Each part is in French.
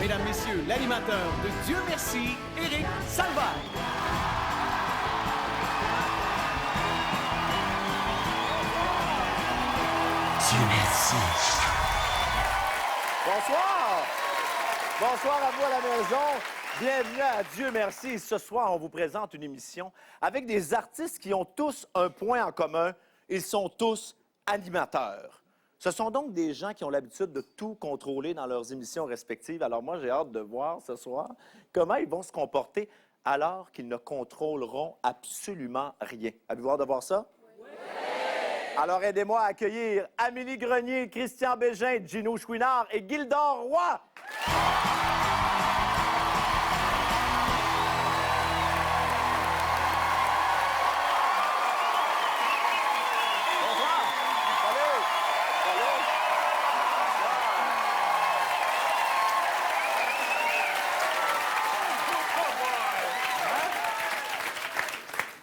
Mesdames, Messieurs, l'animateur de Dieu merci, Éric Salvaire. Dieu merci. Bonsoir! Bonsoir à vous à la maison. Bienvenue à Dieu merci. Ce soir, on vous présente une émission avec des artistes qui ont tous un point en commun. Ils sont tous animateurs. Ce sont donc des gens qui ont l'habitude de tout contrôler dans leurs émissions respectives. Alors moi, j'ai hâte de voir ce soir comment ils vont se comporter alors qu'ils ne contrôleront absolument rien. Avez-vous hâte de voir ça? Oui! Alors aidez-moi à accueillir Amélie Grenier, Christian Bégin, Gino Chouinard et Gildor Roy.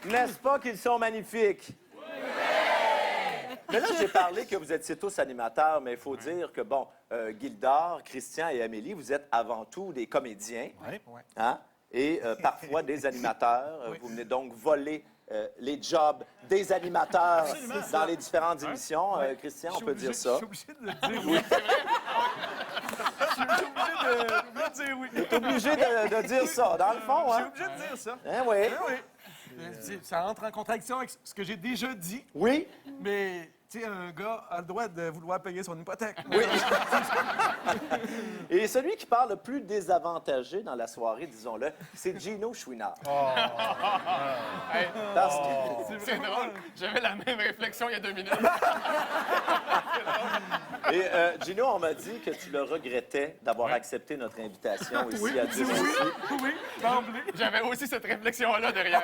N'est-ce pas qu'ils sont magnifiques? Oui! Mais là, j'ai parlé que vous étiez tous animateurs, mais il faut dire que, bon, Gildor, Christian et Amélie, vous êtes avant tout des comédiens. Oui. Hein? Et parfois des animateurs. Vous venez donc voler les jobs des animateurs dans les différentes émissions. Christian, on peut dire ça. Je suis obligé de le dire oui. Je suis obligé de dire oui. Tu es obligé de dire ça, dans le fond. Je suis Hein? obligé de dire ça. Hein, oui. Oui. Ça entre en contradiction avec ce que j'ai déjà dit, Oui. mais tu sais, un gars a le droit de vouloir payer son hypothèque. Oui. Et celui qui parle le plus désavantagé dans la soirée, disons-le, c'est Gino Chouinard. Hey, Parce que- c'est drôle, j'avais la même réflexion il y a 2 minutes. Et Gino, on m'a dit que tu le regrettais d'avoir accepté notre invitation ici à Dieu merci. Oui, d'emblée. J'avais aussi cette réflexion-là derrière.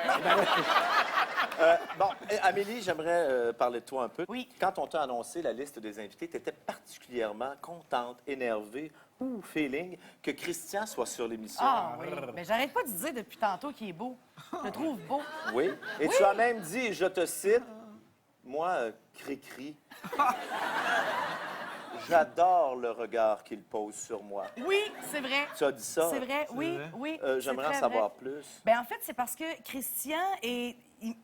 Bon, Amélie, j'aimerais parler de toi un peu. Oui. Quand on t'a annoncé la liste des invités, tu étais particulièrement contente, énervée ou feeling que Christian soit sur l'émission. Ah oui, mais j'arrête pas de dire depuis tantôt qu'il est beau. Je le trouve beau. Oui. Et tu as même dit, je te cite, moi, cri-cri. J'adore le regard qu'il pose sur moi. Oui, c'est vrai. Tu as dit ça? C'est vrai, oui, oui. J'aimerais en c'est très savoir vrai. plus. Ben en fait, c'est parce que Christian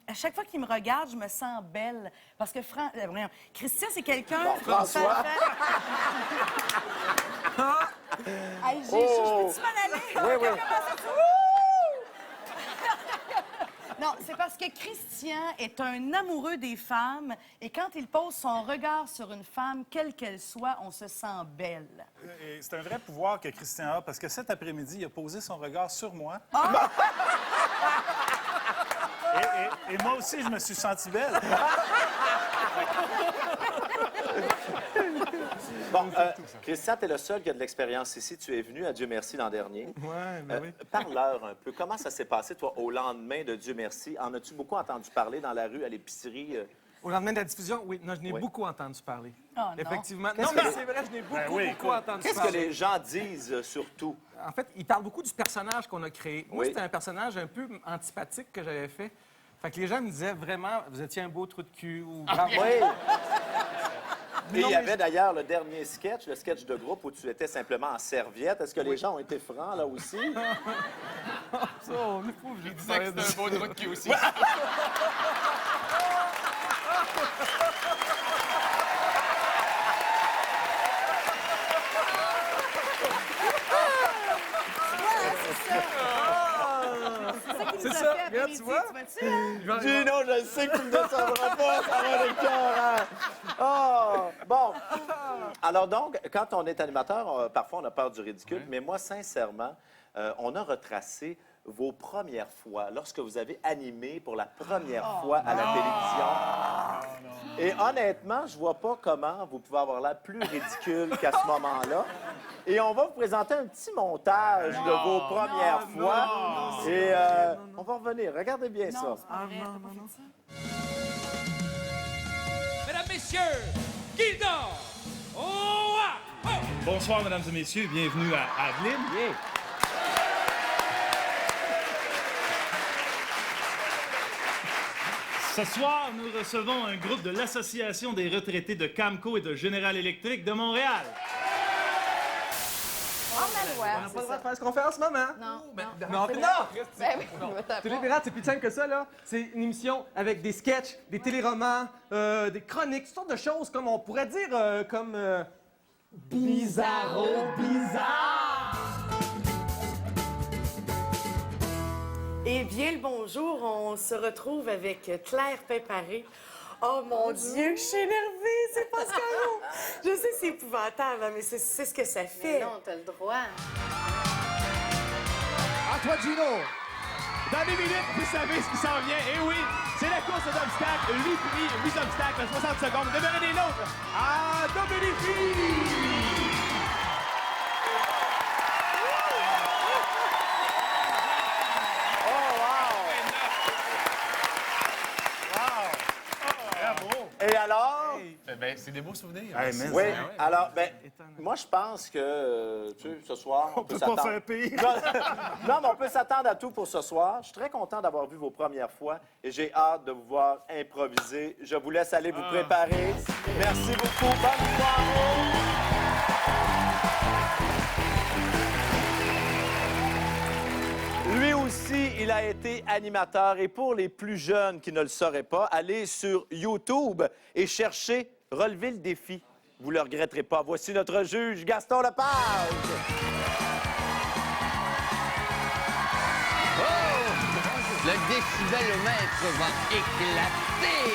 à chaque fois qu'il me regarde, je me sens belle. Parce que voyons, Christian, c'est quelqu'un... Bon, François. Hey, j'ai chaud, je peux-tu m'en aller? Oui, oui. Non, c'est parce que Christian est un amoureux des femmes et quand il pose son regard sur une femme, quelle qu'elle soit, on se sent belle. Et c'est un vrai pouvoir que Christian a, parce que cet après-midi, il a posé son regard sur moi. Et moi aussi, je me suis senti belle. Bon, Christian, tu es le seul qui a de l'expérience ici. Tu es venu à Dieu merci l'an dernier. Oui, mais oui. Parle-leur un peu. Comment ça s'est passé, toi, au lendemain de Dieu merci? En as-tu beaucoup entendu parler dans la rue, à l'épicerie? Au lendemain de la diffusion, oui. Non, je n'ai Oui. beaucoup entendu parler. Oh, non. Effectivement. Qu'est-ce Non, mais que- c'est vrai, je n'ai beaucoup, oui, beaucoup entendu Qu'est-ce que parler. les gens disent surtout? En fait, ils parlent beaucoup du personnage qu'on a créé. Moi, Oui. c'était un personnage un peu antipathique que j'avais fait. Fait que les gens me disaient vraiment, vous étiez un beau trou de cul ou bravo. Oui. Et Non, il y mais avait d'ailleurs le dernier sketch, le sketch de groupe où tu étais simplement en serviette. Est-ce que les gens ont été francs là aussi? Ça, on est pas obligé de C'est que dire c'est un beau trou de cul aussi. C'est ça, regarde, tu vois? Gino, je sais que tu ne descendras pas, ça va le cœur. Hein? Oh, bon. Alors donc, quand on est animateur, parfois on a peur du ridicule, mais moi, sincèrement, on a retracé vos premières fois, lorsque vous avez animé pour la première fois à la télévision. Et honnêtement, je vois pas comment vous pouvez avoir l'air plus ridicule qu'à ce moment-là. Et on va vous présenter un petit montage de vos premières fois. Et on va revenir. Regardez bien ça. Non, c'est pas vrai, t'as pas fait ça. Mesdames, Messieurs, Gildor! Oh! Bonsoir, mesdames et messieurs. Bienvenue à Adeline. Ce soir, nous recevons un groupe de l'Association des retraités de Camco et de General Electric de Montréal. On On n'a pas le droit de faire ce qu'on fait en ce moment. Non, Non, c'est non! Ben oui, t'as Télé pas. Pirate, c'est plus simple que ça, là. C'est une émission avec des sketchs, des téléromans, des chroniques, toutes sortes de choses, comme on pourrait dire, comme... bizarro, bizarre! Eh bien, le bonjour, on se retrouve avec Claire Péparé. Oh mon Dieu, je suis énervée, c'est pas ce que je sais, c'est épouvantable, hein, mais c'est ce que ça fait. Mais non, t'as le droit. À toi, Gino. Dans des minutes, vous savez ce qui s'en vient. Et oui, c'est la course aux obstacles. 8 prix, 8 obstacles en 60 secondes. Demeurez des nôtres à Dominicie. Et alors? Ben, c'est des beaux souvenirs. Oui, alors, ben, moi, je pense que, tu sais, ce soir, on peut pas s'attendre... faire pire. Non, mais on peut s'attendre à tout pour ce soir. Je suis très content d'avoir vu vos premières fois et j'ai hâte de vous voir improviser. Je vous laisse aller vous préparer. Merci beaucoup. Bonne soirée. Lui aussi, il a été animateur. Et pour les plus jeunes qui ne le sauraient pas, allez sur YouTube et cherchez « Relever le défi ». Vous ne le regretterez pas. Voici notre juge, Gaston Lepage. Le décibelomètre va éclater!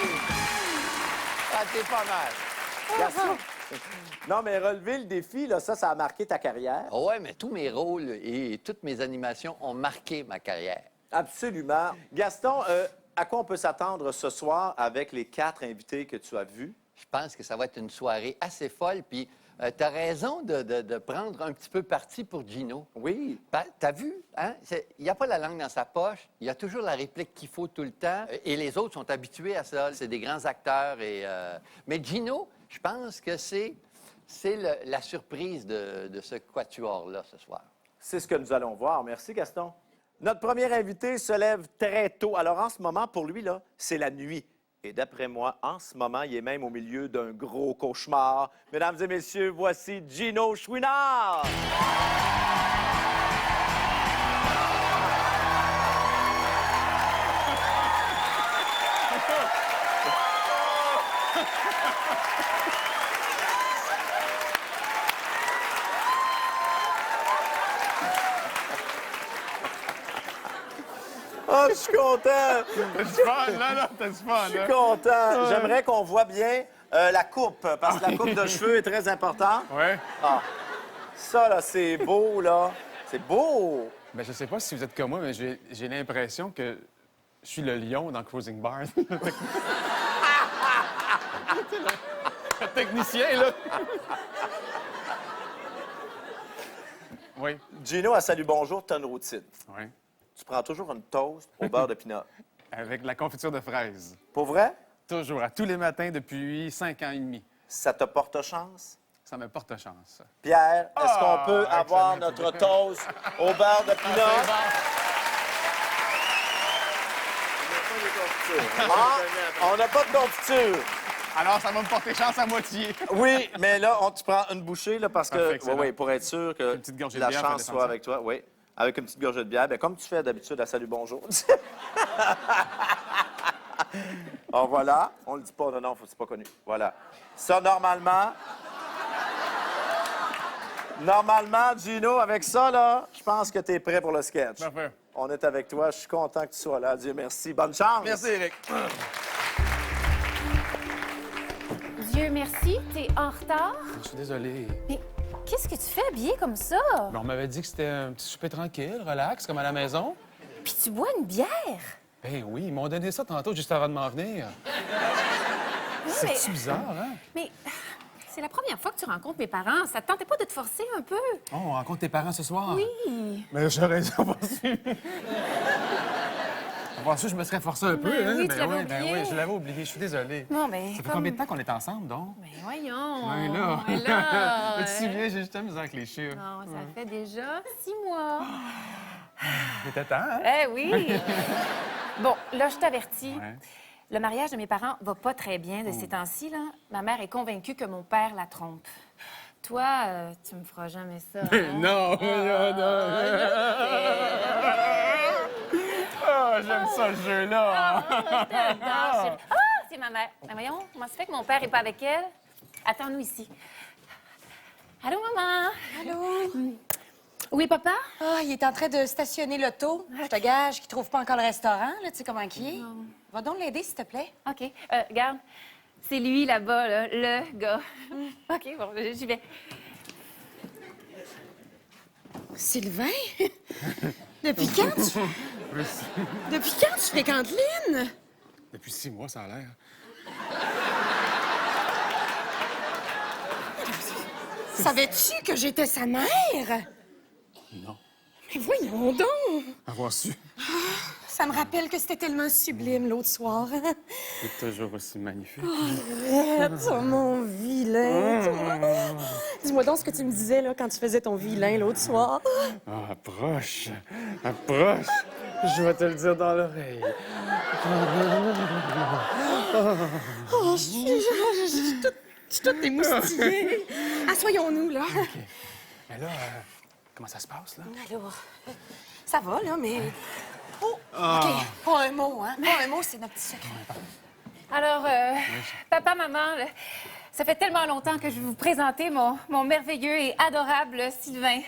Ah, t'es pas mal. Gaston. Non, mais relever le défi, là, ça a marqué ta carrière. Oui, mais tous mes rôles et toutes mes animations ont marqué ma carrière. Absolument. Gaston, à quoi on peut s'attendre ce soir avec les 4 invités que tu as vus? Je pense que ça va être une soirée assez folle, puis t'as raison de prendre un petit peu parti pour Gino. Oui. T'as vu, hein? Il n'y a pas la langue dans sa poche, il y a toujours la réplique qu'il faut tout le temps, et les autres sont habitués à ça. C'est des grands acteurs. Mais Gino, je pense que c'est la surprise de ce quatuor-là ce soir. C'est ce que nous allons voir. Merci, Gaston. Notre premier invité se lève très tôt. Alors, en ce moment, pour lui, là, c'est la nuit. Et d'après moi, en ce moment, il est même au milieu d'un gros cauchemar. Mesdames et messieurs, voici Gino Chouinard! Oh, je suis content! T'as du fun, là, t'as du fun, Je suis content. J'aimerais qu'on voit bien la coupe, parce que la coupe de cheveux est très importante. Ouais. Ah, ça, là, c'est beau, là. C'est beau! Ben, je sais pas si vous êtes comme moi, mais j'ai l'impression que je suis le lion dans Cruising Bar. Le technicien, là. Oui. Gino, à Salut Bonjour, t'as une routine. Oui. Tu prends toujours une toast au beurre de pinot. Avec la confiture de fraises. Pour vrai? Toujours, à tous les matins depuis 5 ans et demi. Ça te porte chance? Ça me porte chance. Pierre, est-ce qu'on peut excellent, avoir notre toast au beurre de pinot? On n'a pas de confiture. Alors, ça va me porter chance à moitié. Oui, mais là, tu prends une bouchée, là, parce Parfait, que, excellent. oui, pour être sûr que Une petite gorgée de la bière pour chance descendre soit ça. avec toi. Oui, avec une petite gorgée de bière. Bien, comme tu fais d'habitude à Salut Bonjour. Oh, voilà. On le dit pas, non, c'est pas connu. Voilà. Ça, normalement... Normalement, Gino, avec ça, là, je pense que tu es prêt pour le sketch. Parfait. On est avec toi. Je suis content que tu sois là. Dieu merci. Bonne chance. Merci, Eric. Dieu merci, t'es en retard. Je suis désolé. Mais qu'est-ce que tu fais habillé comme ça? Ben, on m'avait dit que c'était un petit souper tranquille, relax, comme à la maison. Puis tu bois une bière? Ben oui, ils m'ont donné ça tantôt, juste avant de m'en venir. C'est bizarre, hein? Mais c'est la première fois que tu rencontres mes parents. Ça te tentait pas de te forcer un peu? Oh, on rencontre tes parents ce soir? Oui. Mais j'aurais raison pour ça. Pour ça, je me serais forcé un peu, hein? oui, tu l'avais oublié. oui, je l'avais oublié. Je suis désolé. Non, mais Ça fait combien de temps qu'on est ensemble, donc? Mais voyons. Ouais, là. Mais là, Tu te souviens, j'ai juste la misère avec les chiffres. Non, ça fait déjà 6 mois. C'était temps, hein? Eh oui! Bon, là, je t'avertis. Ouais. Le mariage de mes parents va pas très bien de ces temps-ci, là. Ma mère est convaincue que mon père la trompe. toi, tu me feras jamais ça. Hein? Non, Ah, j'aime ça, ce jeu-là. Je t'adore, chérie. Ah, c'est ma mère. Mais voyons, comment ça fait que mon père n'est pas avec elle? Attends-nous ici. Allô, maman? Allô? Oui, papa? Ah, il est en train de stationner l'auto. Je te gage qu'il trouve pas encore le restaurant, là. Tu sais comment il est? Va donc l'aider, s'il te plaît. OK. Regarde, c'est lui, là-bas, là, le gars. OK, bon, j'y vais. Sylvain? Depuis quand tu... Depuis quand tu fréquentes Lynn? Depuis 6 mois, ça a l'air. Savais-tu que j'étais sa mère? Non. Mais voyons donc! Avoir su. Ça me rappelle que c'était tellement sublime l'autre soir. C'est toujours aussi magnifique. Arrête, oh, mon vilain, toi. Dis-moi donc ce que tu me disais là, quand tu faisais ton vilain l'autre soir. Ah, approche. Approche. Je vais te le dire dans l'oreille. Oh, je suis toute émoustillée. Assoyons-nous, là. OK. Mais là, comment ça se passe, là? Alors, ça va, là, mais... Oh, OK. Pas un mot, hein? Pas un mot, c'est notre petit secret. Alors, papa, maman, là, ça fait tellement longtemps que je vais vous présenter mon merveilleux et adorable Sylvain.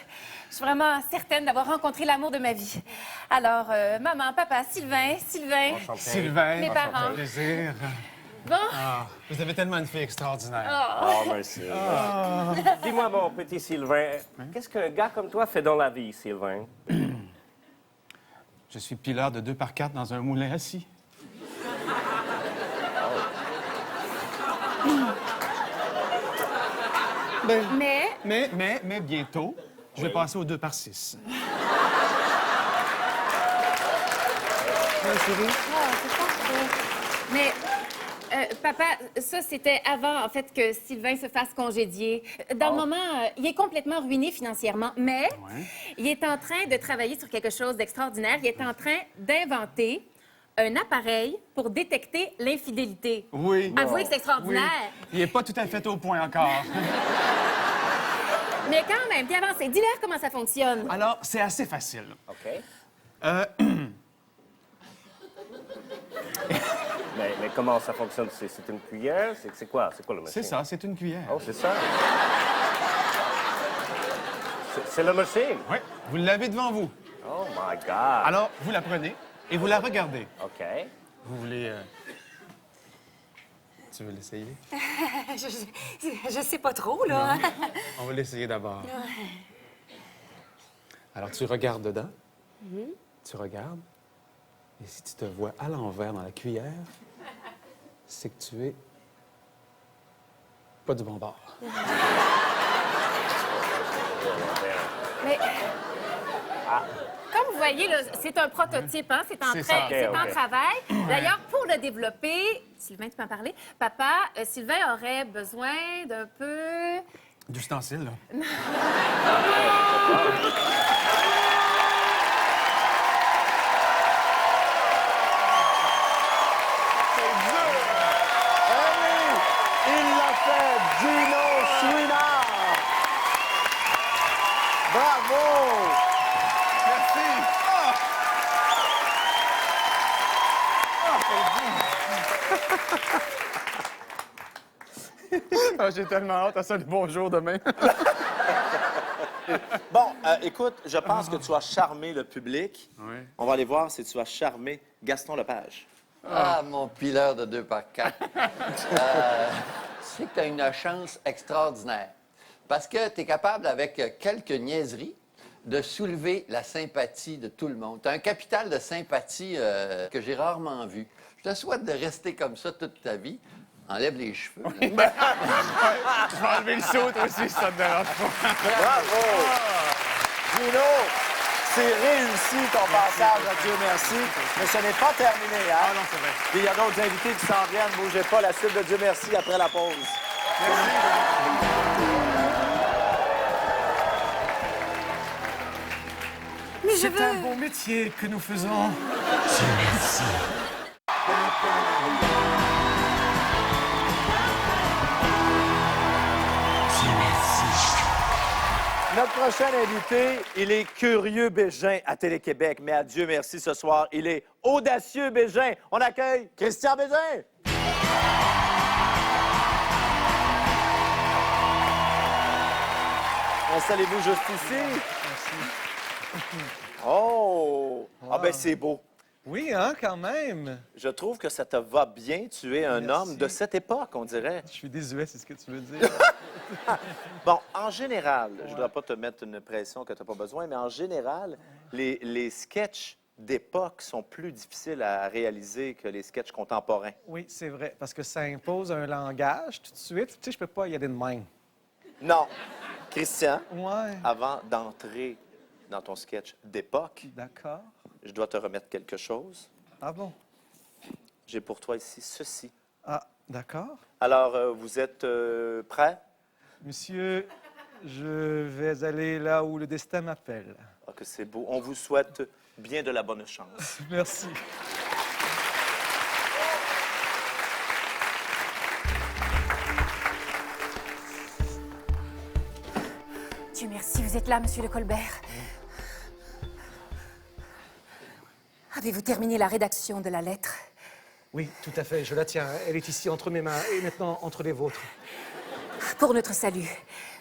Je suis vraiment certaine d'avoir rencontré l'amour de ma vie. Alors, maman, papa, Sylvain, Sylvain, mes parents. plaisir. Bon, Ah, vous avez tellement une fille extraordinaire. Oh, merci. Dis-moi, mon petit Sylvain, qu'est-ce qu'un gars comme toi fait dans la vie, Sylvain? Je suis pilote de 2x4 dans un moulin assis. Mais bientôt, je vais passer au 2x6. mais, papa, ça, c'était avant, en fait, que Sylvain se fasse congédier. Dans le moment, il est complètement ruiné financièrement, mais il est en train de travailler sur quelque chose d'extraordinaire. Il est en train d'inventer un appareil pour détecter l'infidélité. Oui. Avouez que c'est extraordinaire. Oui. Il n'est pas tout à fait au point encore. Mais quand même, puis avancez. Dis-leur comment ça fonctionne. Alors, c'est assez facile. OK. Mais comment ça fonctionne? C'est une cuillère? C'est quoi? C'est quoi le machine? C'est ça, c'est une cuillère. Oh, c'est ça? C'est le machine? Oui, vous l'avez devant vous. Oh, my God. Alors, vous la prenez et vous la regardez. OK. Vous voulez... Tu veux l'essayer? Je sais pas trop, là. On va l'essayer d'abord. Alors, tu regardes dedans. Tu regardes. Et si tu te vois à l'envers dans la cuillère, c'est que tu es pas du bon bord. Mais... Comme vous voyez, là, c'est un prototype, hein? C'est en, C'est ça. en travail. D'ailleurs, pour le développer, Sylvain, tu peux en parler? Papa, Sylvain aurait besoin d'un peu... D'ustensiles, là. Il l'a fait, Gino Chouinard! Bravo! Merci! J'ai tellement hâte à ça, le bonjour demain. Bon, écoute, je pense que tu as charmé le public. Oui. On va aller voir si tu as charmé Gaston Lepage. Ah, mon pileur de 2x4. C'est que tu as une chance extraordinaire. Parce que tu es capable, avec quelques niaiseries, de soulever la sympathie de tout le monde. Tu as un capital de sympathie que j'ai rarement vu. Je te souhaite de rester comme ça toute ta vie. Enlève les cheveux. Je vais enlever le saut, toi aussi, si ça te dérange pas. Bravo! Gino, c'est réussi ton passage à Dieu merci. Mais ce n'est pas terminé, hein? Ah non, c'est vrai. Puis il y a d'autres invités qui s'en viennent. Bougez pas, la suite de Dieu merci après la pause. C'est un beau métier que nous faisons. Dieu merci. Notre prochain invité, il est curieux Bégin à Télé-Québec, mais à Dieu merci ce soir, il est audacieux Bégin. On accueille Christian Bégin. Installez-vous juste ici. Merci. Oh! Ah ben c'est beau. Oui, hein, quand même. Je trouve que ça te va bien. Tu es un homme de cette époque, on dirait. Je suis désuet, c'est ce que tu veux dire. Bon, en général, je ne dois pas te mettre une pression que tu n'as pas besoin, mais en général, les sketchs d'époque sont plus difficiles à réaliser que les sketchs contemporains. Oui, c'est vrai, parce que ça impose un langage tout de suite. Tu sais, je peux pas y aller de même. Non. Christian, Ouais. avant d'entrer dans ton sketch d'époque, D'accord. je dois te remettre quelque chose. Ah bon? J'ai pour toi ici ceci. Ah, d'accord. Alors, vous êtes prêts? Monsieur, je vais aller là où le destin m'appelle. Ah, que c'est beau. On vous souhaite bien de la bonne chance. Merci. Dieu merci, vous êtes là, Monsieur de Colbert. Avez-vous terminé la rédaction de la lettre? Oui, tout à fait, je la tiens. Elle est ici entre mes mains et maintenant entre les vôtres. Pour notre salut,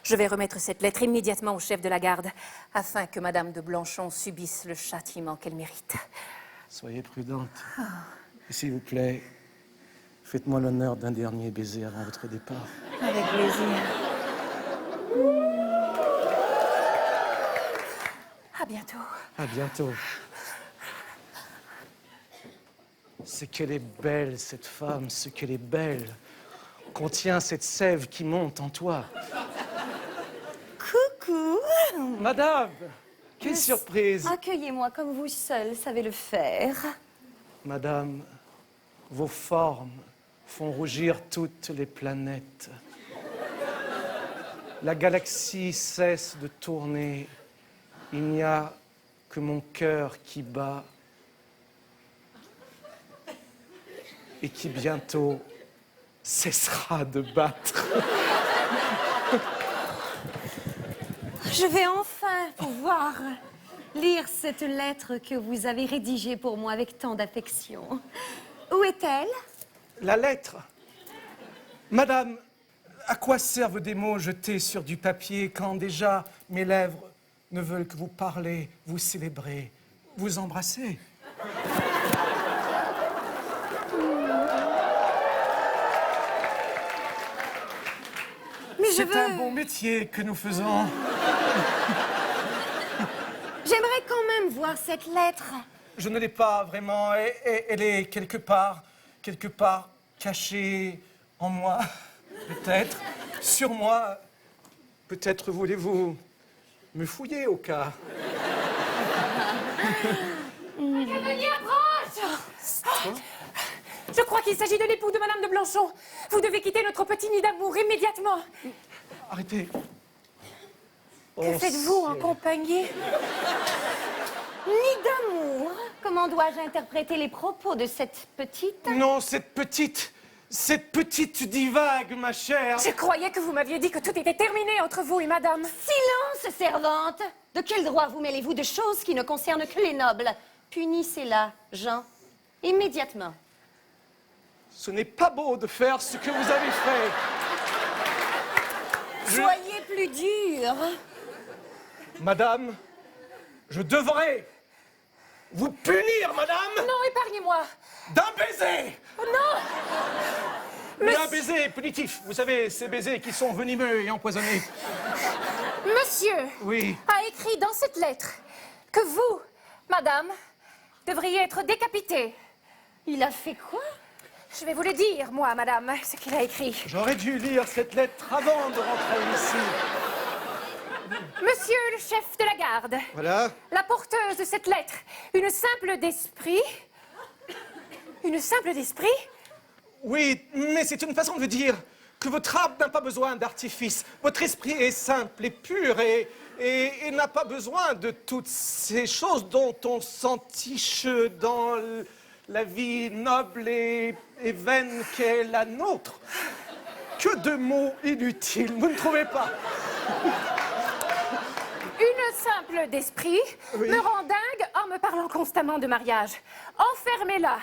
je vais remettre cette lettre immédiatement au chef de la garde afin que Madame de Blanchon subisse le châtiment qu'elle mérite. Soyez prudente. Et s'il vous plaît, faites-moi l'honneur d'un dernier baiser avant votre départ. Avec plaisir. À bientôt. À bientôt. C'est qu'elle est belle, cette femme, ce qu'elle est belle. Contient cette sève qui monte en toi. Coucou. Madame, quelle surprise. Accueillez-moi comme vous seul savez le faire. Madame, vos formes font rougir toutes les planètes. La galaxie cesse de tourner. Il n'y a que mon cœur qui bat et qui bientôt cessera de battre. Je vais enfin pouvoir lire cette lettre que vous avez rédigée pour moi avec tant d'affection. Où est-elle? La lettre. Madame, à quoi servent des mots jetés sur du papier quand déjà mes lèvres ne veulent que vous parler, vous célébrer, vous embrasser? C'est un bon métier que nous faisons. J'aimerais quand même voir cette lettre. Je ne l'ai pas vraiment. Elle est quelque part cachée en moi, peut-être, sur moi. Peut-être voulez-vous me fouiller au cas. Cavalier, approche! Je crois qu'il s'agit de l'époux de Madame de Blanchon. Vous devez quitter notre petit nid d'amour immédiatement. Arrêtez. Que faites-vous en compagnie? Nid d'amour. Comment dois-je interpréter les propos de cette petite? Non, cette petite divague, ma chère. Je croyais que vous m'aviez dit que tout était terminé entre vous et Madame. Silence, servante! De quel droit vous mêlez-vous de choses qui ne concernent que les nobles? Punissez-la, Jean, immédiatement. Ce n'est pas beau de faire ce que vous avez fait. Soyez plus dur. Madame, je devrais vous punir, madame, Non, épargnez-moi. d'un baiser. Oh, non! Mais un baiser punitif. Vous savez, ces baisers qui sont venimeux et empoisonnés. Monsieur Oui. a écrit dans cette lettre que vous, Madame, devriez être décapitée. Il a fait quoi? Je vais vous le dire, moi, Madame, ce qu'il a écrit. J'aurais dû lire cette lettre avant de rentrer ici. Monsieur le chef de la garde, Voilà. la porteuse de cette lettre, une simple d'esprit. Une simple d'esprit? Oui, mais c'est une façon de dire que votre âme n'a pas besoin d'artifice. Votre esprit est simple et pur et n'a pas besoin de toutes ces choses dont on s'entiche dans la vie noble et vaine qu'est la nôtre. Que de mots inutiles, vous ne trouvez pas? simple d'esprit, me rend dingue en me parlant constamment de mariage. Enfermez-la.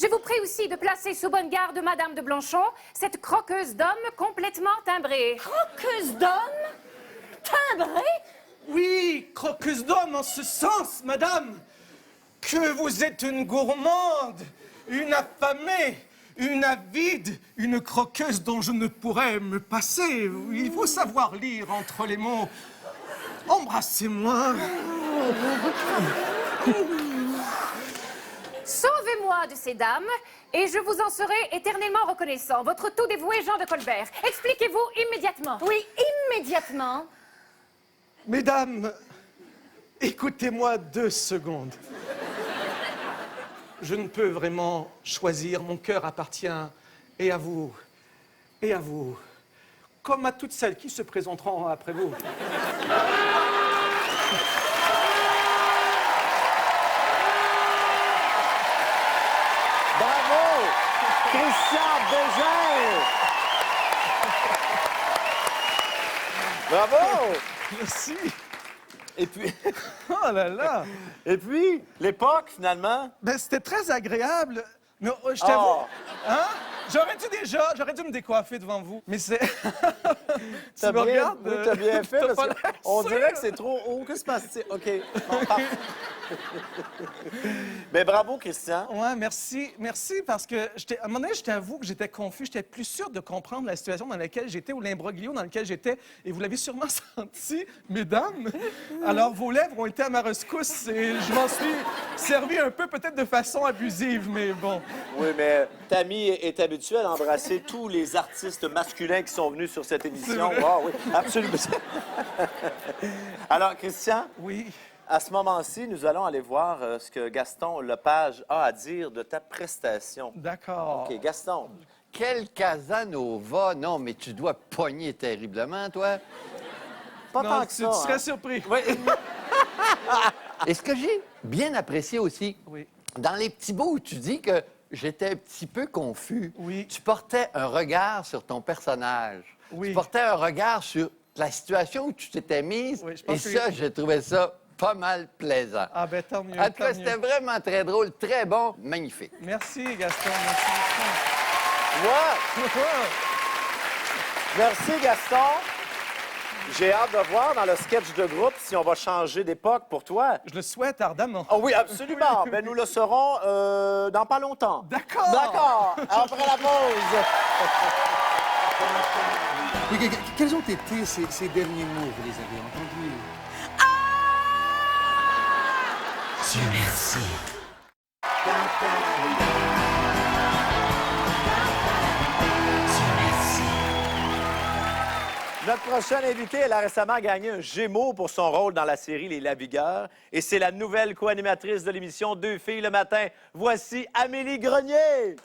Je vous prie aussi de placer sous bonne garde Madame de Blanchon, cette croqueuse d'homme complètement timbrée. Croqueuse d'homme? Timbrée? Oui, croqueuse d'homme en ce sens, madame, que vous êtes une gourmande, une affamée, une avide, une croqueuse dont je ne pourrais me passer. Il faut savoir lire entre les mots. Embrassez-moi. Sauvez-moi de ces dames et je vous en serai éternellement reconnaissant. Votre tout dévoué Jean de Colbert. Expliquez-vous immédiatement. Oui, immédiatement. Mesdames, écoutez-moi 2 secondes. Je ne peux vraiment choisir. Mon cœur appartient et à vous, comme à toutes celles qui se présenteront après vous. Bravo! Christian Bégin! Bravo! Merci. Et puis, Oh là là! et puis l'époque, finalement? Ben, c'était très agréable. Mais je t'avoue... Oh. Hein? J'aurais dû me décoiffer devant vous. Mais c'est... T'as me bien, regardes, oui, t'as bien fait, t'as parce pas l'air qu'on sûr. dirait que c'est trop haut. Qu'est-ce qui se passe? OK. Bon, parfait. Mais bravo, Christian. Ouais, merci. Merci, parce que, à un moment donné, je t'avoue que j'étais confus. J'étais plus sûr de comprendre la situation dans laquelle j'étais ou l'imbroglio dans lequel j'étais. Et vous l'avez sûrement senti, mesdames. Alors, vos lèvres ont été à ma rescousse et je m'en suis servi un peu, peut-être de façon abusive, mais bon. Oui, mais Tammy est habituée à embrasser tous les artistes masculins qui sont venus sur cette émission. vrai. Ah oui, absolument. Alors, Christian, Oui. à ce moment-ci, nous allons aller voir ce que Gaston Lepage a à dire de ta prestation. D'accord. OK, Gaston. Quel Casanova! Non, mais tu dois pogner terriblement, toi. Pas Non, tant que tu ça. serais hein. surpris. Oui. Et ce que j'ai bien apprécié aussi, Oui. dans les petits bouts où tu dis que j'étais un petit peu confus, Oui. tu portais un regard sur ton personnage. Oui. Tu portais un regard sur la situation où tu t'étais mise. Oui, je pense et que- ça, j'ai trouvé ça pas mal plaisant. Ah ben tant mieux. En tout cas, tant c'était mieux. vraiment très drôle, très bon, magnifique. Merci, Gaston. Merci Ouais. beaucoup. Merci, Gaston. J'ai hâte de voir dans le sketch de groupe si on va changer d'époque pour toi. Je le souhaite ardemment. Ah oui, absolument. Ben, nous le saurons dans pas longtemps. D'accord. D'accord. Après la pause. Quels ont été ces derniers mots, vous les avez entendus? Dieu merci. Notre prochaine invitée, elle a récemment gagné un Gémeaux pour son rôle dans la série Les Lavigueurs. Et c'est la nouvelle co-animatrice de l'émission Deux filles le matin. Voici Amélie Grenier.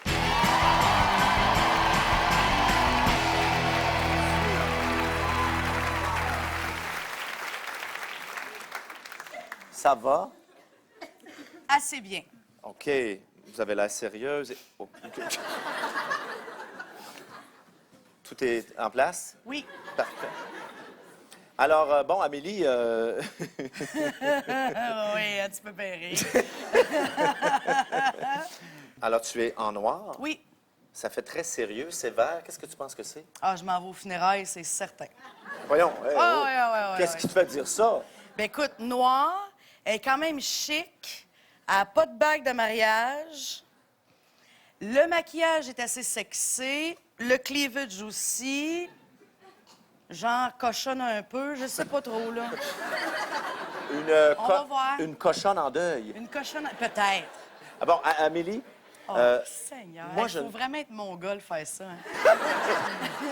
Ça va? Assez bien. OK. Vous avez l'air sérieuse. Oh, OK. Tout est en place? Oui. Parfait. Alors, bon, Amélie... oui, un petit peu péré. Alors, tu es en noir? Oui. Ça fait très sérieux, sévère. Qu'est-ce que tu penses que c'est? Ah, je m'en vais aux funérailles, c'est certain. Voyons. hey, Ah, oh. ouais, ouais, ouais, Qu'est-ce ouais. qui te fait dire ça? Ben écoute, noir, elle est quand même chic, elle n'a pas de bague de mariage, le maquillage est assez sexy, le cleavage aussi, genre cochonne un peu, je sais pas trop, là. On va voir. Une cochonne en deuil. Une cochonne, peut-être. Ah bon, Amélie, Oh, Seigneur, moi, il je- faut vraiment être mongol faire ça. Hein.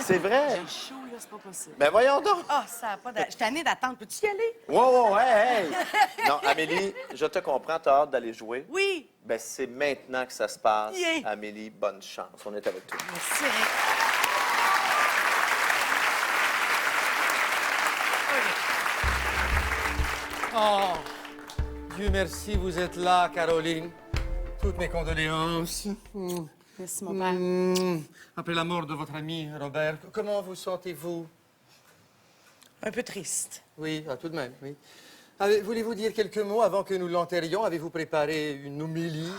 c'est vrai? J'ai chaud, là, c'est pas possible. Ben voyons donc. Ah, ça a pas Je suis tannée d'attendre. Peux-tu y aller? Wow, hey, hey. Non, Amélie, je te comprends, t'as hâte d'aller jouer. Oui. Ben c'est maintenant que ça se passe. Yeah. Amélie, bonne chance. On est avec toi. Merci. Oh, Dieu merci, vous êtes là, Caroline. Toutes mes condoléances. Merci, mon père. Après la mort de votre ami Robert, comment vous sentez-vous? Un peu triste. Oui, tout de même, oui. Voulez-vous dire quelques mots avant que nous l'enterrions? Avez-vous préparé une homélie?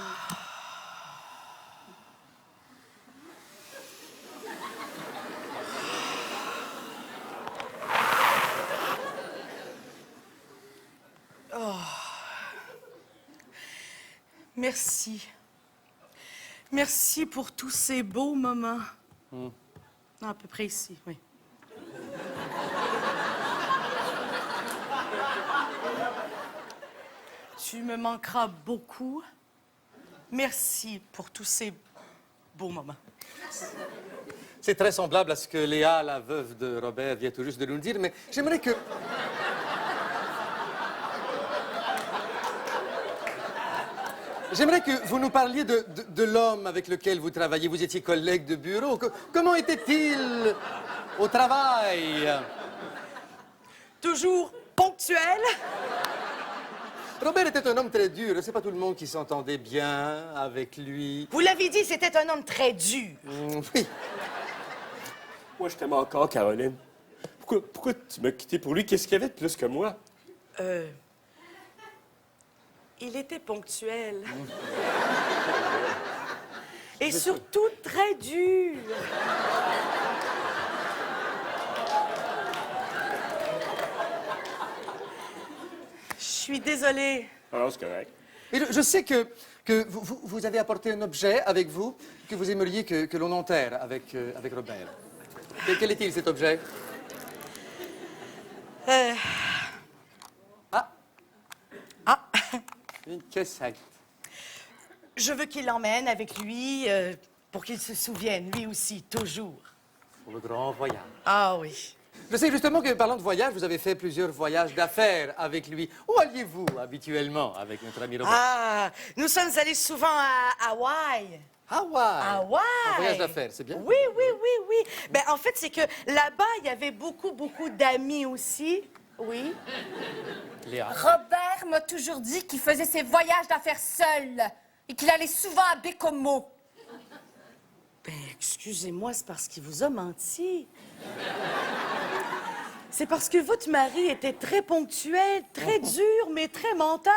Oh. Merci. Merci pour tous ces beaux moments. À peu près ici, oui. Tu me manqueras beaucoup. Merci pour tous ces beaux moments. C'est très semblable à ce que Léa, la veuve de Robert, vient tout juste de nous dire, mais j'aimerais que... J'aimerais que vous nous parliez de l'homme avec lequel vous travaillez. Vous étiez collègue de bureau. Comment était-il au travail? Toujours ponctuel. Robert était un homme très dur. C'est pas tout le monde qui s'entendait bien avec lui. Vous l'avez dit, c'était un homme très dur. Oui. Moi, je t'aime encore, Caroline. Pourquoi tu m'as quitté pour lui? Qu'est-ce qu'il y avait de plus que moi? Il était ponctuel. Et surtout très dur. Je suis désolée. Alors, c'est correct. Et je sais que vous avez apporté un objet avec vous que vous aimeriez que l'on enterre avec Robert. Quel est-il, cet objet? Une cassette. Je veux qu'il l'emmène avec lui pour qu'il se souvienne, lui aussi, toujours. Pour le grand voyage. Ah oui. Je sais justement que, parlant de voyage, vous avez fait plusieurs voyages d'affaires avec lui. Où alliez-vous habituellement avec notre ami Robert? Ah, nous sommes allés souvent à Hawaï. Hawaï? Hawaï! Un voyage d'affaires, c'est bien? Oui, oui, oui, oui. Ben, en fait, c'est que là-bas, il y avait beaucoup, beaucoup d'amis aussi. Oui. Léa? Robert m'a toujours dit qu'il faisait ses voyages d'affaires seul et qu'il allait souvent à Bécomo. Ben, excusez-moi, c'est parce qu'il vous a menti. C'est parce que votre mari était très ponctuel, très dur, mais très menteur.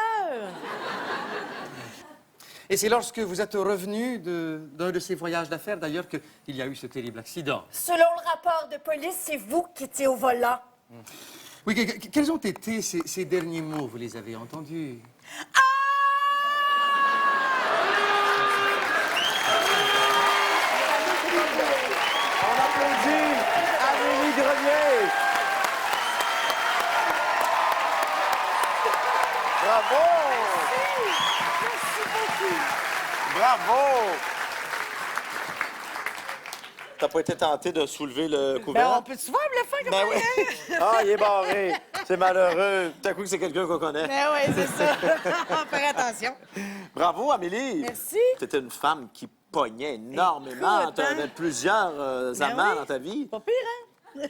Et c'est lorsque vous êtes revenu d'un de ces voyages d'affaires, d'ailleurs, qu'il y a eu ce terrible accident. Selon le rapport de police, c'est vous qui étiez au volant. Oui, quels ont été ces derniers mots? Vous les avez entendus? On applaudit Amélie Grenier. Bravo! Merci beaucoup. Bravo! T'as pas été tenté de soulever le couvert? Ben, on peut-tu voir le faire Ben comme oui. Ah, il est barré. C'est malheureux. Tout à coup que c'est quelqu'un qu'on connaît. Ben oui, c'est ça. Faire attention. Bravo, Amélie. Merci. T'étais une femme qui pognait énormément. Écoute, Tu avais hein? plusieurs Ben amants oui. dans ta vie. Pas pire, hein?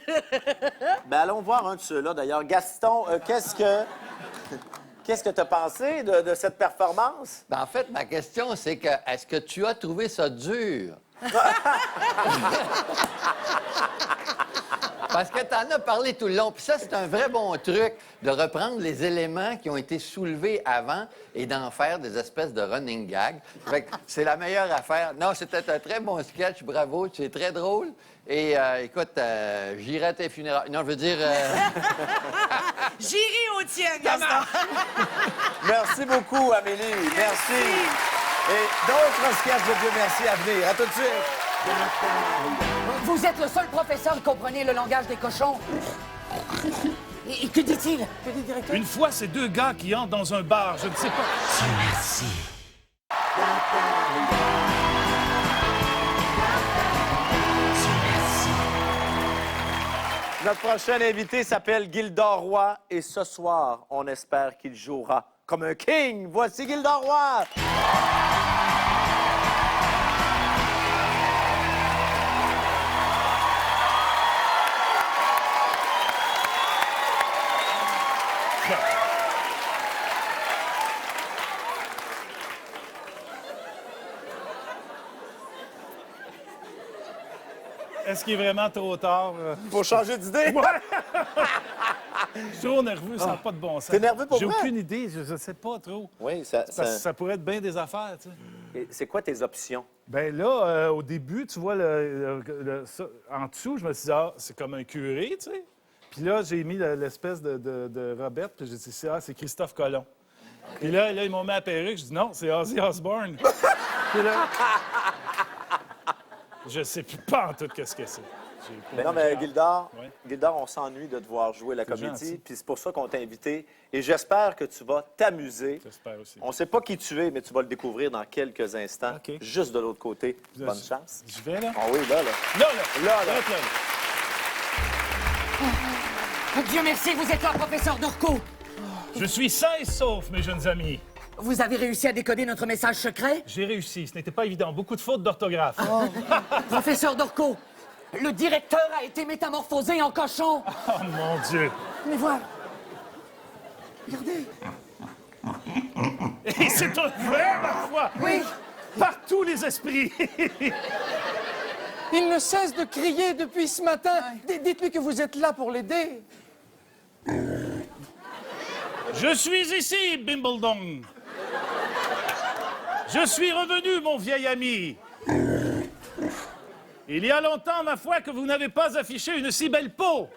Ben, allons voir un de ceux-là, d'ailleurs. Gaston, qu'est-ce que tu as pensé de cette performance? Ben, en fait, ma question, c'est que est-ce que tu as trouvé ça dur? Parce que tu en as parlé tout le long. Puis ça, c'est un vrai bon truc de reprendre les éléments qui ont été soulevés avant et d'en faire des espèces de running gag. Fait que c'est la meilleure affaire. Non, c'était un très bon sketch. Bravo. Tu es très drôle. Et écoute, j'irai à tes funérailles. Non, je veux dire... J'irai au tien, Gaston. Merci beaucoup, Amélie. Merci. Et d'autres sketchs de Dieu merci à venir. À tout de suite. Vous êtes le seul professeur qui comprenait le langage des cochons. Et que dit-il? Que dit le directeur? Une fois, c'est deux gars qui entrent dans un bar, je ne sais pas. Merci. Notre prochain invité s'appelle Gildor Roy et ce soir, on espère qu'il jouera comme un king. Voici Gildor Roy. est-ce qu'il est vraiment trop tard? Faut changer d'idée. Ouais. Je suis trop nerveux, ça n'a pas de bon sens. T'es nerveux pour J'ai vrai? aucune idée, je ne sais pas trop. Oui, Parce que ça pourrait être bien des affaires, tu sais. Et c'est quoi tes options? Ben là, au début, tu vois, ça, en dessous, je me suis dit, ah, c'est comme un curé, tu sais. Puis là, j'ai mis l'espèce de Robert, puis j'ai dit, c'est Christophe Colomb. Puis là, ils m'ont mis la perruque, je dis, non, c'est Ozzy Osbourne. Puis là, je sais plus pas en tout qu'est-ce que c'est. Mais non, mais Gildor, Ouais. Gildor, on s'ennuie de te voir jouer la C'est comédie, gentil. puis c'est pour ça qu'on t'a invité. Et j'espère que tu vas t'amuser. J'espère aussi. On ne sait pas qui tu es, mais tu vas le découvrir dans quelques instants, OK. juste de l'autre côté. Bonne chance. Je vais, là? Ah oui, là. Là! Là. Dieu merci, vous êtes là, professeur Dorco. Je suis sain et sauf, mes jeunes amis. Vous avez réussi à décoder notre message secret? J'ai réussi. Ce n'était pas évident. Beaucoup de fautes d'orthographe. Professeur Dorco, le directeur a été métamorphosé en cochon. Oh, mon Dieu. Mais voilà. Regardez. Et c'est un vrai, ma foi. Oui. Par tous les esprits. Il ne cesse de crier depuis ce matin. Dites-lui que vous êtes là pour l'aider. Je suis ici, Bimbledon. Je suis revenu, mon vieil ami. Il y a longtemps, ma foi, que vous n'avez pas affiché une si belle peau.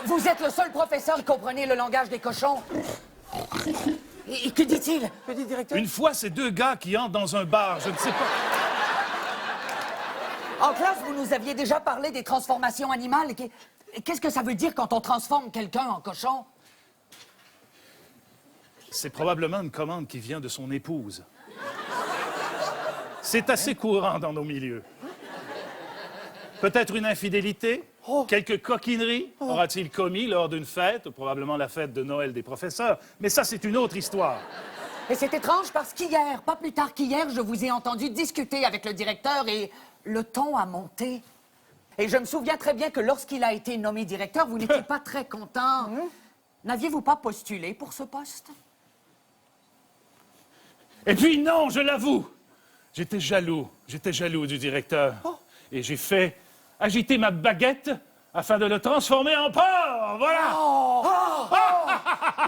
Vous êtes le seul professeur qui comprenait le langage des cochons. Et que dit-il? Petit directeur. Une fois, ces deux gars qui entrent dans un bar, je ne sais pas. En classe, vous nous aviez déjà parlé des transformations animales. Qu'est-ce que ça veut dire quand on transforme quelqu'un en cochon? C'est probablement une commande qui vient de son épouse. C'est assez courant dans nos milieux. Peut-être une infidélité? Quelques coquineries aura-t-il commis lors d'une fête, ou probablement la fête de Noël des professeurs? Mais ça, c'est une autre histoire. Et c'est étrange parce qu'hier, pas plus tard qu'hier, je vous ai entendu discuter avec le directeur et le ton a monté. Et je me souviens très bien que lorsqu'il a été nommé directeur, vous n'étiez pas très content. N'aviez-vous pas postulé pour ce poste? Et puis non, je l'avoue, j'étais jaloux du directeur. Et j'ai fait agiter ma baguette afin de le transformer en porc, voilà!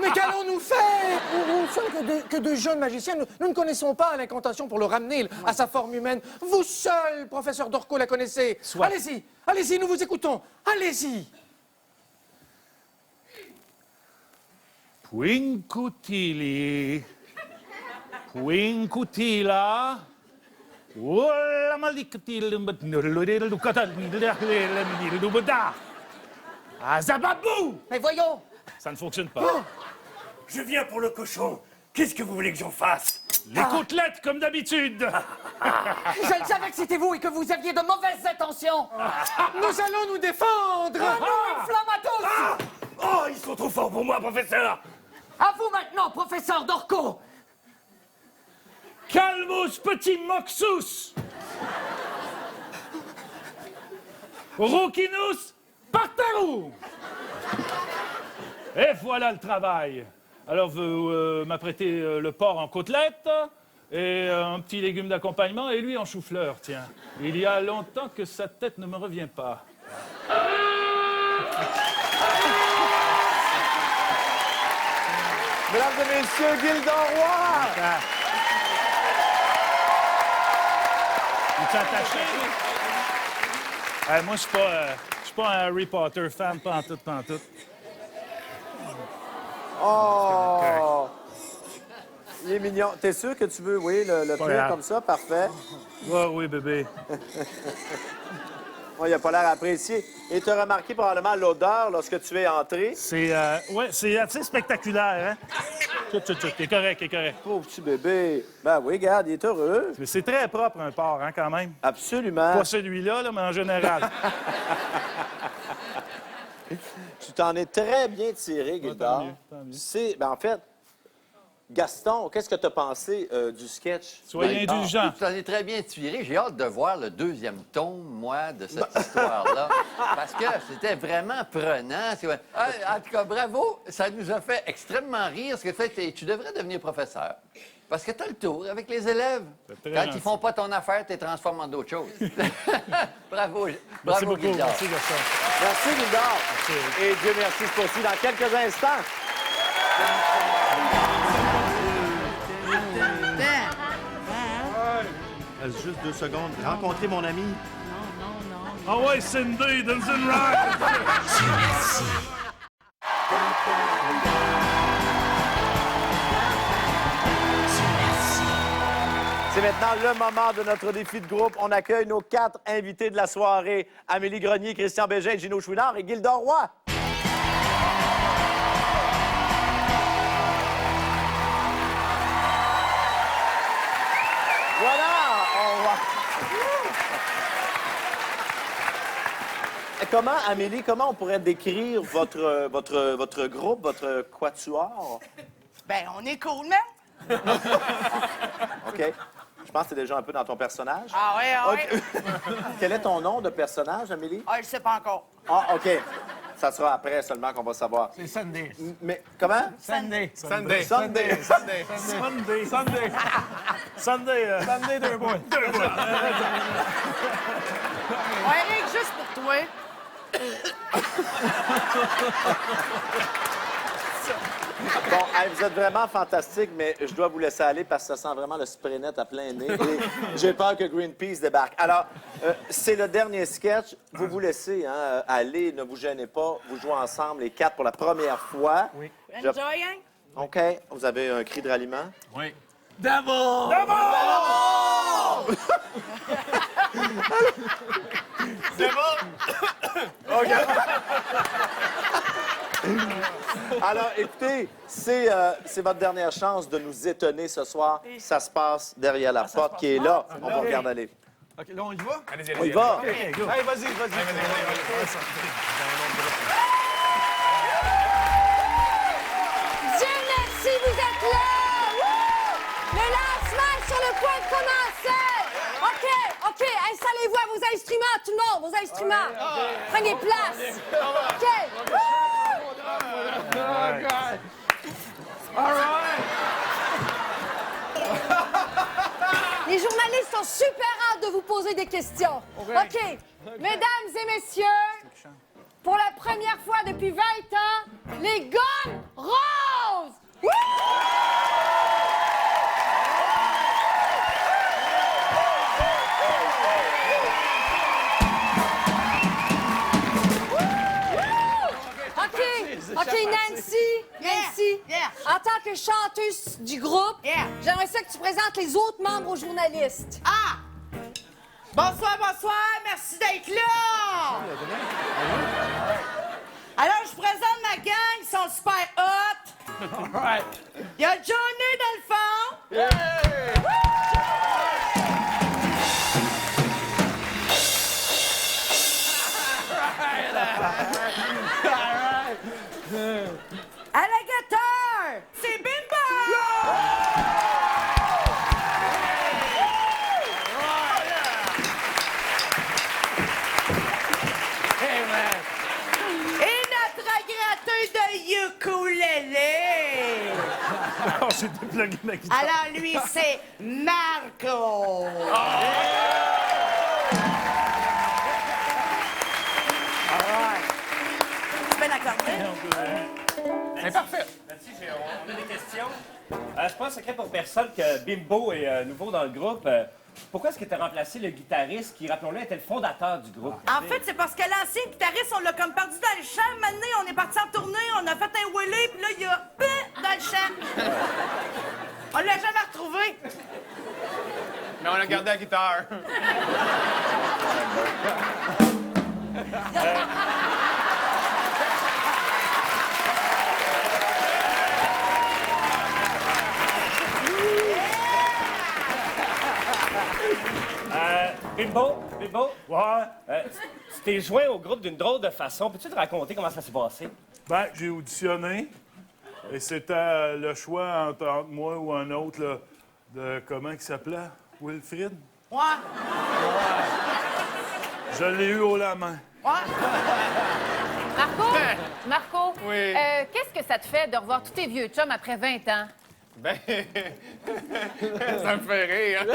Mais qu'allons-nous faire? Nous ne sommes que deux jeunes magiciens. Nous ne connaissons pas l'incantation pour le ramener à sa forme humaine. Vous seul, professeur Dorco, la connaissez. Allez-y, allez-y, nous vous écoutons. Allez-y. Quincutili, quincutila, ulla malictil, Azababou! Mais voyons! Ça ne fonctionne pas. Je viens pour le cochon. Qu'est-ce que vous voulez que j'en fasse? Les côtelettes, comme d'habitude. Je le savais que c'était vous et que vous aviez de mauvaises intentions. Nous allons nous défendre. Nous, Inflammatus! Oh, ils sont trop forts pour moi, professeur. À vous maintenant, professeur Dorco! Calmus, petit moxus! Rouquinus, parterou! Et voilà le travail. Alors, vous m'apprêtez le porc en côtelette et un petit légume d'accompagnement et lui en chou-fleur, tiens. Il y a longtemps que sa tête ne me revient pas. Mesdames et messieurs, Gildor Roy! Es-tu attaché, lui? Moi, je suis pas un Harry Potter fan, pantoute. Oh! Il est mignon. T'es sûr que tu veux, oui, le faire grave. comme ça? Parfait. Oui, bébé. Il n'a pas l'air apprécié. Et tu as remarqué probablement l'odeur lorsque tu es entré. C'est assez spectaculaire, hein? T'es correct. Pauvre petit bébé. Ben oui, regarde, il est heureux. Mais c'est très propre, un porc, hein, quand même. Absolument. Pas celui-là, là, mais en général. Tu t'en es très bien tiré, Gildor. tant mieux. En fait, Gaston, qu'est-ce que tu as pensé du sketch? Soyez indulgents. Tu en es très bien tiré. J'ai hâte de voir le deuxième tome, moi, de cette histoire-là. Parce que c'était vraiment prenant. En tout cas, bravo. Ça nous a fait extrêmement rire. Ce que tu devrais devenir professeur. Parce que tu as le tour avec les élèves. Quand ils font pas ton affaire, tu les transformes en d'autres choses. Bravo. Merci Bravo, beaucoup. Gildor. Merci, Gaston. Merci, Gildor. Et Dieu merci, se poursuit dans quelques instants. Reste juste 2 secondes. Rencontrer mon ami. Ah ouais, Cindy, Dungeon Rock! C'est maintenant le moment de notre défi de groupe. On accueille nos 4 invités de la soirée. Amélie Grenier, Christian Bégin, Gino Chouinard et Gildor Roy. Voilà! Comment, Amélie, comment on pourrait décrire votre groupe, votre quatuor? Ben, on est cool, man. OK. Je pense que c'est déjà un peu dans ton personnage. Ah ouais, ah ouais. OK. Quel est ton nom de personnage, Amélie? Ah, je sais pas encore. Ah, OK. Ça sera après seulement qu'on va savoir. C'est Sunday. Mais comment? Sunday. Sunday. Sunday, 2 points. Ouais, Eric, juste pour toi. Bon, hey, vous êtes vraiment fantastique, mais je dois vous laisser aller parce que ça sent vraiment le spray net à plein nez. Et j'ai peur que Greenpeace débarque. Alors, c'est le dernier sketch. Vous vous laissez aller, ne vous gênez pas. Vous jouez ensemble, les 4, pour la première fois. Oui. Enjoy, hein? OK. Vous avez un cri de ralliement? Oui. D'abord! OK. Alors, écoutez, c'est votre dernière chance de nous étonner ce soir. Ça se passe derrière la porte qui est là. On va regarder aller. OK, là, on y va? Allez-y, on y va. OK, go. Allez, vas-y. Dieu merci, vous êtes là! Wouh! Le lancement est sur le point de commencer! OK, installez-vous à vos instruments, tout le monde, vos instruments. Prenez place. OK. Les journalistes sont super hâte de vous poser des questions. OK. Mesdames et messieurs, pour la première fois depuis 20 ans, les gommes roses! Wouh! OK, Nancy, en tant que chanteuse du groupe, j'aimerais ça que tu présentes les autres membres aux journalistes. Ah! Bonsoir, merci d'être là! Alors, je présente ma gang, ils sont super hot. Il y a Johnny dans le fond. À la guitare, c'est Bimbo! Et notre gratteur de ukulélé! Oh, j'ai déplugué ma guitare. Alors lui, c'est Marco! Tu peux l'accorder? C'est parfait. Merci, on a des questions. C'est pas un secret pour personne que Bimbo est nouveau dans le groupe. Pourquoi est-ce que tu as remplacé le guitariste qui, rappelons-le, était le fondateur du groupe? En fait, c'est parce que l'ancien guitariste, on l'a comme perdu dans le champ. Maintenant, on est parti en tournée, on a fait un wheelie, puis là, il y a dans le champ. On l'a jamais retrouvé. Mais on a gardé la guitare. Bimbo? Ouais? Tu t'es joint au groupe d'une drôle de façon. Peux-tu te raconter comment ça s'est passé? Ben, j'ai auditionné. Et c'était le choix entre moi ou un autre, là, de comment il s'appelait? Wilfrid? Ouais. Je l'ai eu haut la main. Marco, Oui. qu'est-ce que ça te fait de revoir tous tes vieux chums après 20 ans? Ben, ça me fait rire.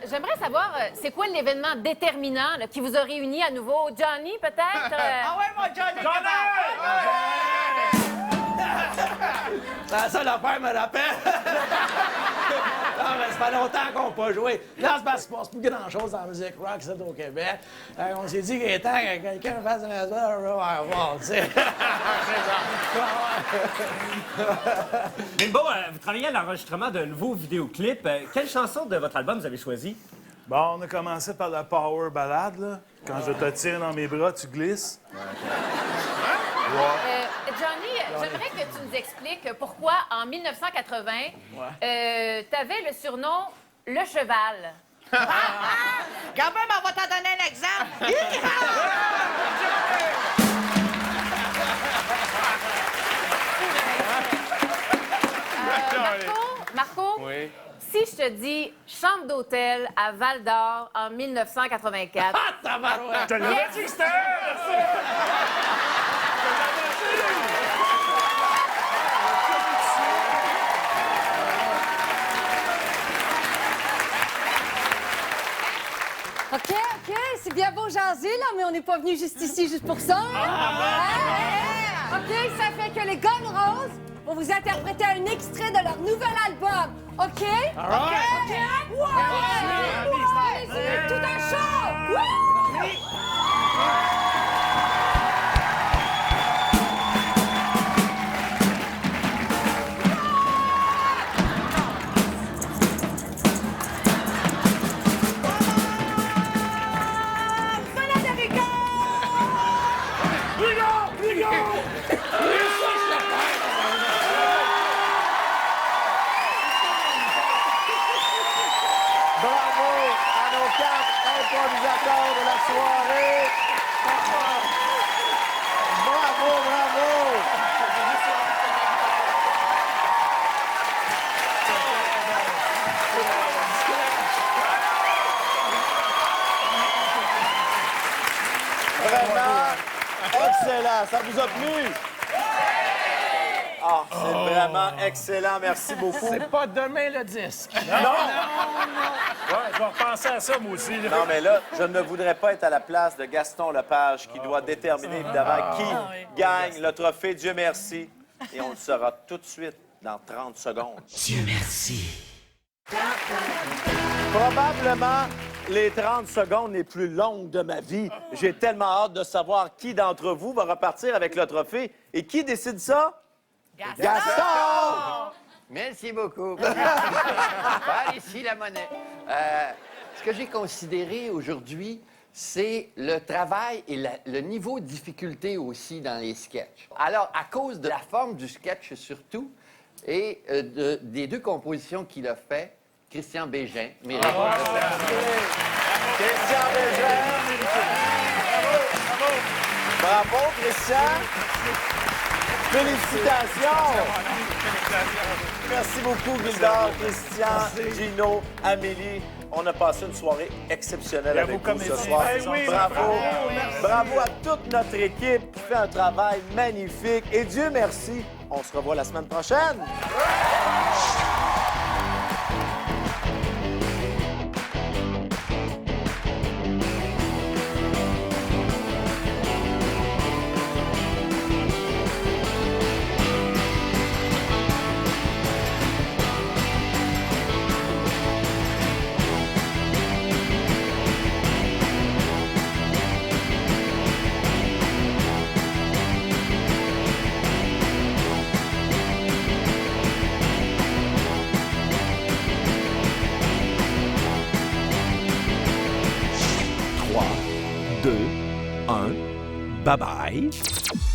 J'aimerais savoir, c'est quoi l'événement déterminant là, qui vous a réunis à nouveau? Johnny, peut-être? Ah ouais, mon Johnny! C'est la seule affaire me rappelle. Non, mais ça fait longtemps qu'on n'a pas joué. Là, c'est parce qu'il ne se passe plus grand-chose dans la musique rock, c'est au Québec. On s'est dit qu'il est temps que quelqu'un fasse un voir, tu sais. Bimbo, vous travaillez à l'enregistrement d'un nouveau vidéoclip. Quelle chanson de votre album vous avez choisi? Bon, on a commencé par la power ballade, là. Quand je te tiens dans mes bras, tu glisses. Johnny, j'aimerais que tu nous expliques pourquoi, en 1980, t'avais le surnom Le Cheval. Quand même, on va t'en donner un exemple. Marco, Oui. si je te dis chambre d'hôtel à Val-d'Or en 1984... Ah, tabarouette! Je te l'avais dit que c'était OK, c'est bien beau jaser, là, mais on n'est pas venu juste ici juste pour ça. OK, ça fait que les Gomme Roses vont vous interpréter un extrait de leur nouvel album. OK? OK? Ouais! Allez-y, tout un show! Bravo à nos 4 improvisateurs de la soirée. Bravo, bravo. Vraiment excellent. Ça vous a plu? Ah, c'est vraiment excellent. Merci beaucoup. C'est pas demain le disque. Non! Ouais, je vais repenser à ça, moi aussi. Là. Non, mais là, je ne voudrais pas être à la place de Gaston Lepage qui doit déterminer évidemment qui gagne le trophée. Dieu merci. Et on le saura tout de suite dans 30 secondes. Dieu merci. Probablement les 30 secondes les plus longues de ma vie. J'ai tellement hâte de savoir qui d'entre vous va repartir avec le trophée. Et qui décide ça? Gaston! Merci beaucoup. Par ici, la monnaie. Ce que j'ai considéré aujourd'hui, c'est le travail et le niveau de difficulté aussi dans les sketchs. Alors, à cause de la forme du sketch surtout, et des deux compositions qu'il a fait, Christian Bégin mérite. Christian Bégin! Bravo, Christian! Félicitations! Merci beaucoup, Gildor, Christian, Gino, Amélie. On a passé une soirée exceptionnelle avec vous ce soir. Bravo! Bravo à toute notre équipe qui fait un travail magnifique. Et Dieu merci, on se revoit la semaine prochaine. Bye-bye.